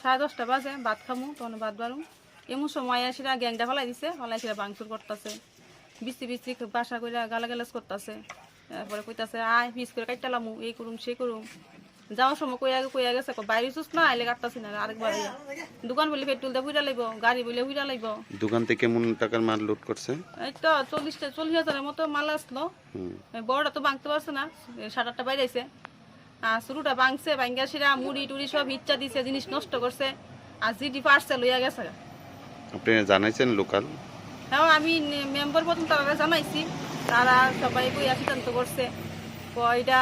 10:30 বাজে ভাত খামু, তখন ভাত বাড়ুম। এমন সময় আসিরা গ্যাংটা ফেলাই দিছে, ফেলাইছিরা ভাঙচুর করতেছে, বিস্তি বিস্তি বাসা করে গালাগালাজ করতেছে। তারপরে কইতাছে আয় পিস করে কাটতালামু, এই করুম সেই করুম। যাওয়ার সময় কইয়া গেছে বাইরে চুস না আইলে কাটতাছি না আরেকবার আইয়া। দোকান বলে পেট্রোল দিয়ে হুইরা লাইব, গাড়ি বলে হুইরা লাইব। দোকান থেকে কেমন টাকার মাল লুট করছে? এই তো 40,000-40,000-এর মতো মাল আসলো। বড়টা তো ভাঙতে পারছে না, 7-8টা বাইরে আইছে। আর শুরুটা ভাঙছে, ভাঙ্গা সিরা মুড়ি টুড়ি সব ইচ্ছা দিছে, জিনিস নষ্ট করছে। আর জিডি পার্সেল লইয়া গেছে। আপনি জানাইছেন লোকাল? হ্যাঁ, আমি মেম্বার প্রথম তারা জানাইছি, তারা সবাই বইয়া সিদ্ধান্ত করছে। এটা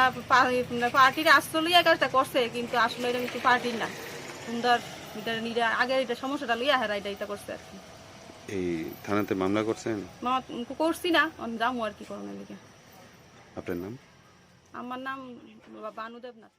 পার্টির আসলে লইয়া কাজটা করছে, কিন্তু আসলে এটা কিন্তু পার্টির না, সুন্দর এটা আগের এটা সমস্যাটা লইয়া হেরা এটা করছে আর কি। এই থানাতে মামলা করছেন? করছি না, যাবো আর কি করোনার লিগে। আপনার নাম? আমার নাম বানু দেবনাথ।